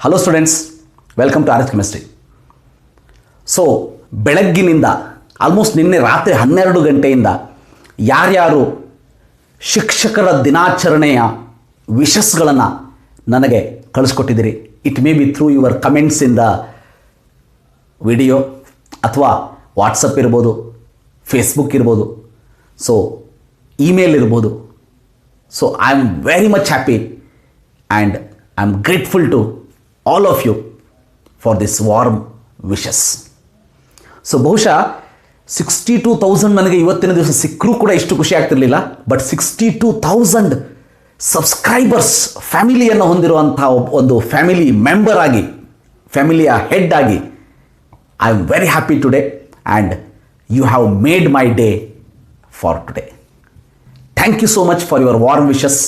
Hello students, welcome to RHchemistry. So ಬೆಳಗ್ಗಿನಿಂದ almost ನಿನ್ನೆ ರಾತ್ರಿ 12 ಗಂಟೆಯಿಂದ ಯಾರ್ಯಾರು ಶಿಕ್ಷಕರ ದಿನಾಚರಣೆಯ ವಿಶಸ್ಗಳನ್ನು ನನಗೆ ಕಳಿಸ್ಕೊಟ್ಟಿದ್ದೀರಿ, it may be through your comments in the video ಅಥವಾ ವಾಟ್ಸಪ್ ಇರ್ಬೋದು, ಫೇಸ್ಬುಕ್ ಇರ್ಬೋದು, ಸೊ ಇಮೇಲ್ ಇರ್ಬೋದು. So I am very much happy and I am grateful to all of you for this warm wishes. So ಬಹುಶಃ 62,000 ನನಗೆ ಇವತ್ತಿನ ದಿವಸ ಸಿಕ್ಕರೂ ಕೂಡ ಇಷ್ಟು ಖುಷಿ ಆಗ್ತಿರಲಿಲ್ಲ. ಬಟ್ 62,000 ಸಬ್ಸ್ಕ್ರೈಬರ್ಸ್ ಫ್ಯಾಮಿಲಿಯನ್ನು ಹೊಂದಿರುವಂಥ ಒಂದು ಫ್ಯಾಮಿಲಿ ಮೆಂಬರ್ ಆಗಿ, ಫ್ಯಾಮಿಲಿಯ ಹೆಡ್ ಆಗಿ I am very happy today and you have made my day for today. Thank you so much for your warm wishes.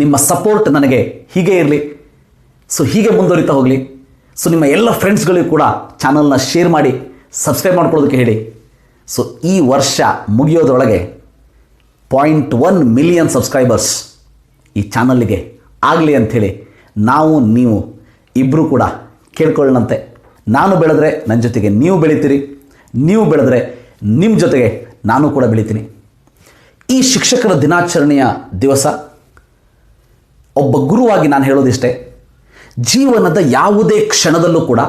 ನಿಮ್ಮ ಸಪೋರ್ಟ್ ನನಗೆ ಹೀಗೆ ಇರಲಿ, ಸೊ ಹೀಗೆ ಮುಂದುವರಿತಾ ಹೋಗಲಿ. ಸೊ ನಿಮ್ಮ ಎಲ್ಲ ಫ್ರೆಂಡ್ಸ್ಗಳಿಗೂ ಕೂಡ ಚಾನಲ್ನ ಶೇರ್ ಮಾಡಿ, ಸಬ್ಸ್ಕ್ರೈಬ್ ಮಾಡ್ಕೊಳ್ಳೋದಕ್ಕೆ ಹೇಳಿ. ಸೊ ಈ ವರ್ಷ ಮುಗಿಯೋದ್ರೊಳಗೆ 0.1 ಮಿಲಿಯನ್ ಸಬ್ಸ್ಕ್ರೈಬರ್ಸ್ ಈ ಚಾನಲ್ಲಿಗೆ ಆಗಲಿ ಅಂಥೇಳಿ ನೀವು ಇಬ್ಬರು ಕೂಡ ಕೇಳ್ಕೊಳ್ಳೋಣಂತೆ. ನಾನು ಬೆಳೆದ್ರೆ ನನ್ನ ಜೊತೆಗೆ ನೀವು ಬೆಳಿತೀರಿ, ನೀವು ಬೆಳೆದ್ರೆ ನಿಮ್ಮ ಜೊತೆಗೆ ನಾನು ಕೂಡ ಬೆಳಿತೀನಿ. ಈ ಶಿಕ್ಷಕರ ದಿನಾಚರಣೆಯ ದಿವಸ ಒಬ್ಬ ಗುರುವಾಗಿ ನಾನು ಹೇಳೋದಿಷ್ಟೇ, ಜೀವನದ ಯಾವುದೇ ಕ್ಷಣದಲ್ಲೂ ಕೂಡ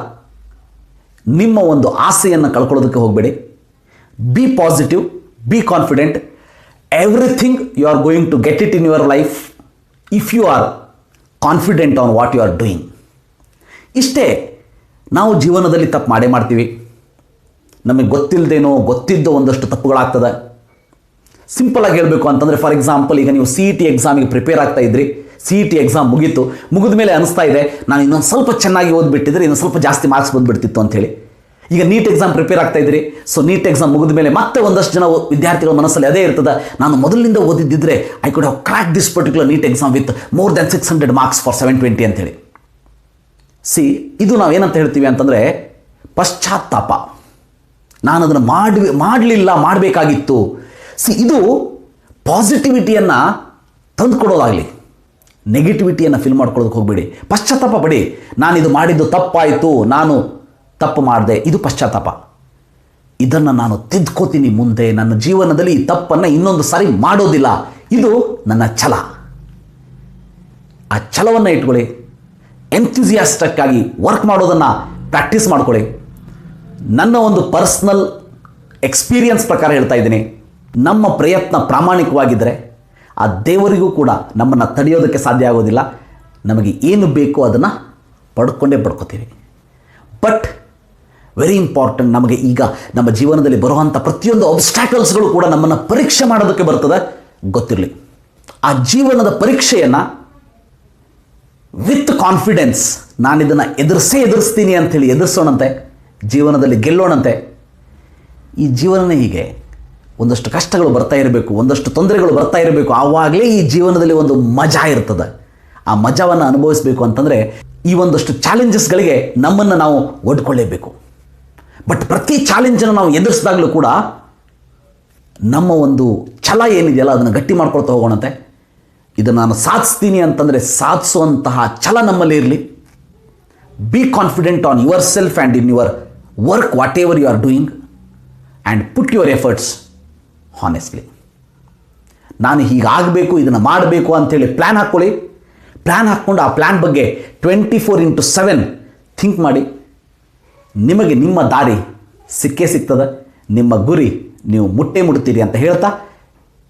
ನಿಮ್ಮ ಒಂದು ಆಸೆಯನ್ನು ಕಳ್ಕೊಳ್ಳೋದಕ್ಕೆ ಹೋಗಬೇಡಿ. Be positive, be confident. Everything you are going to get it in your life if you are confident on what you are doing. ಇಷ್ಟೇ. ನಾವು ಜೀವನದಲ್ಲಿ ತಪ್ಪು ಮಾಡೇ ಮಾಡ್ತೀವಿ. ನಮಗೆ ಗೊತ್ತಿಲ್ಲದೇನೋ ಗೊತ್ತಿದ್ದೋ ಒಂದಷ್ಟು ತಪ್ಪುಗಳಾಗ್ತದೆ. ಸಿಂಪಲಾಗಿ ಹೇಳಬೇಕು ಅಂತಂದರೆ, ಫಾರ್ ಎಕ್ಸಾಂಪಲ್, ಈಗ ನೀವು CET ಎಕ್ಸಾಮಿಗೆ ಪ್ರಿಪೇರ್ ಆಗ್ತಾ ಇದ್ರಿ, CET ಎಕ್ಸಾಮ್ ಮುಗಿದ ಮೇಲೆ ಅನಿಸ್ತಾ ಇದೆ ನಾನು ಇನ್ನೊಂದು ಸ್ವಲ್ಪ ಚೆನ್ನಾಗಿ ಓದ್ಬಿಟ್ಟಿದ್ರೆ ಇನ್ನೊಂದು ಸ್ವಲ್ಪ ಜಾಸ್ತಿ ಮಾರ್ಕ್ಸ್ ಬಂದುಬಿಡ್ತಿತ್ತು ಅಂಥೇಳಿ. ಈಗ ನೀಟ್ ಎಕ್ಸಾಮ್ ಪ್ರಿಪೇರ್ ಆಗ್ತಾ ಇದ್ರಿ. ಸೊ ನೀಟ್ ಎಕ್ಸಾಮ್ ಮುಗಿದ ಮೇಲೆ ಮತ್ತೆ ಒಂದಷ್ಟು ಜನ ವಿದ್ಯಾರ್ಥಿಗಳ ಮನಸ್ಸಲ್ಲಿ ಅದೇ ಇರ್ತದೆ, ನಾನು ಮೊದಲಿನಿಂದ ಓದಿದ್ದಿದ್ರೆ I could have crack this particular NEET exam with more than 600 marks for 720 ಅಂಥೇಳಿ. ಇದು ನಾವೇನಂತ ಹೇಳ್ತೀವಿ ಅಂತಂದರೆ ಪಶ್ಚಾತ್ತಾಪ. ನಾನು ಅದನ್ನು ಮಾಡಬೇಕಾಗಿತ್ತು. ಇದು ಪಾಸಿಟಿವಿಟಿಯನ್ನು ತಂದುಕೊಡೋದಾಗಲಿ, ನೆಗೆಟಿವಿಟಿಯನ್ನು ಫಿಲ್ ಮಾಡ್ಕೊಳ್ಳೋದಕ್ಕೆ ಹೋಗಬೇಡಿ. ಪಶ್ಚಾತ್ತಾಪ ಪಡಿ. ನಾನಿದು ಮಾಡಿದ್ದು ತಪ್ಪಾಯಿತು, ನಾನು ತಪ್ಪು ಮಾಡಿದೆ, ಇದು ಪಶ್ಚಾತ್ತಾಪ. ಇದನ್ನು ನಾನು ತಿದ್ಕೋತೀನಿ, ಮುಂದೆ ನನ್ನ ಜೀವನದಲ್ಲಿ ಈ ತಪ್ಪನ್ನು ಇನ್ನೊಂದು ಸಾರಿ ಮಾಡೋದಿಲ್ಲ, ಇದು ನನ್ನ ಛಲ. ಆ ಛಲವನ್ನು ಇಟ್ಕೊಳ್ಳಿ. ಎಂಥ್ಯೂಸಿಯಾಸ್ಟಿಕ್ಕಾಗಿ ವರ್ಕ್ ಮಾಡೋದನ್ನು ಪ್ರಾಕ್ಟೀಸ್ ಮಾಡ್ಕೊಳ್ಳಿ. ನನ್ನ ಒಂದು ಪರ್ಸ್ನಲ್ ಎಕ್ಸ್ಪೀರಿಯನ್ಸ್ ಪ್ರಕಾರ ಹೇಳ್ತಾ ಇದ್ದೀನಿ, ನಮ್ಮ ಪ್ರಯತ್ನ ಪ್ರಾಮಾಣಿಕವಾಗಿದ್ದರೆ ಆ ದೇವರಿಗೂ ಕೂಡ ನಮ್ಮನ್ನು ತಡೆಯೋದಕ್ಕೆ ಸಾಧ್ಯ ಆಗೋದಿಲ್ಲ. ನಮಗೆ ಏನು ಬೇಕೋ ಅದನ್ನು ಪಡ್ಕೋತೀವಿ. ಬಟ್ ವೆರಿ ಇಂಪಾರ್ಟೆಂಟ್, ನಮಗೆ ಈಗ ನಮ್ಮ ಜೀವನದಲ್ಲಿ ಬರುವಂಥ ಪ್ರತಿಯೊಂದು ಆಬ್ಸ್ಟ್ಯಾಕಲ್ಸ್ಗಳು ಕೂಡ ನಮ್ಮನ್ನು ಪರೀಕ್ಷೆ ಮಾಡೋದಕ್ಕೆ ಬರ್ತದೆ, ಗೊತ್ತಿರಲಿ. ಆ ಜೀವನದ ಪರೀಕ್ಷೆಯನ್ನು ವಿತ್ ಕಾನ್ಫಿಡೆನ್ಸ್ ನಾನಿದನ್ನು ಎದುರಿಸ್ತೀನಿ ಅಂಥೇಳಿ ಎದುರಿಸೋಣಂತೆ, ಜೀವನದಲ್ಲಿ ಗೆಲ್ಲೋಣಂತೆ. ಈ ಜೀವನನೇ ಹೀಗೆ, ಒಂದಷ್ಟು ಕಷ್ಟಗಳು ಬರ್ತಾ ಇರಬೇಕು, ಒಂದಷ್ಟು ತೊಂದರೆಗಳು ಬರ್ತಾ ಇರಬೇಕು, ಆವಾಗಲೇ ಈ ಜೀವನದಲ್ಲಿ ಒಂದು ಮಜಾ ಇರ್ತದೆ. ಆ ಮಜಾವನ್ನು ಅನುಭವಿಸಬೇಕು ಅಂತಂದರೆ ಈ ಒಂದಷ್ಟು ಚಾಲೆಂಜಸ್ಗಳಿಗೆ ನಮ್ಮನ್ನು ನಾವು ಒಡ್ಕೊಳ್ಳೇಬೇಕು. ಬಟ್ ಪ್ರತಿ ಚಾಲೆಂಜನ್ನು ನಾವು ಎದುರಿಸಿದಾಗಲೂ ಕೂಡ ನಮ್ಮ ಒಂದು ಛಲ ಏನಿದೆಯಲ್ಲ ಅದನ್ನು ಗಟ್ಟಿ ಮಾಡ್ಕೊಳ್ತಾ ಹೋಗೋಣಂತೆ. ಇದನ್ನು ನಾನು ಸಾಧಿಸ್ತೀನಿ ಅಂತಂದರೆ ಸಾಧಿಸುವಂತಹ ಛಲ ನಮ್ಮಲ್ಲಿ ಇರಲಿ. Be confident on yourself and in your work, whatever you are doing, and put your efforts honestly. ನಾನು ಹೀಗಾಗಬೇಕು, ಇದನ್ನು ಮಾಡಬೇಕು ಅಂಥೇಳಿ ಪ್ಲ್ಯಾನ್ ಹಾಕ್ಕೊಳ್ಳಿ. ಪ್ಲ್ಯಾನ್ ಹಾಕ್ಕೊಂಡು ಆ ಪ್ಲ್ಯಾನ್ ಬಗ್ಗೆ 24/7 ಥಿಂಕ್ ಮಾಡಿ. ನಿಮಗೆ ನಿಮ್ಮ ದಾರಿ ಸಿಕ್ಕೇ ಸಿಗ್ತದೆ, ನಿಮ್ಮ ಗುರಿ ನೀವು ಮುಟ್ತೀರಿ ಅಂತ ಹೇಳ್ತಾ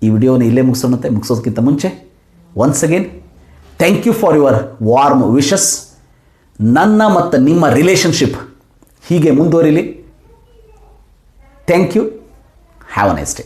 ಈ ವಿಡಿಯೋನ ಇಲ್ಲೇ ಮುಗಿಸೋದಕ್ಕಿಂತ ಮುಂಚೆ once again thank you for your warm wishes. ನನ್ನ ಮತ್ತು ನಿಮ್ಮ ರಿಲೇಷನ್ಶಿಪ್ ಹೀಗೆ ಮುಂದುವರಿಲಿ. Thank you. Have a nice day.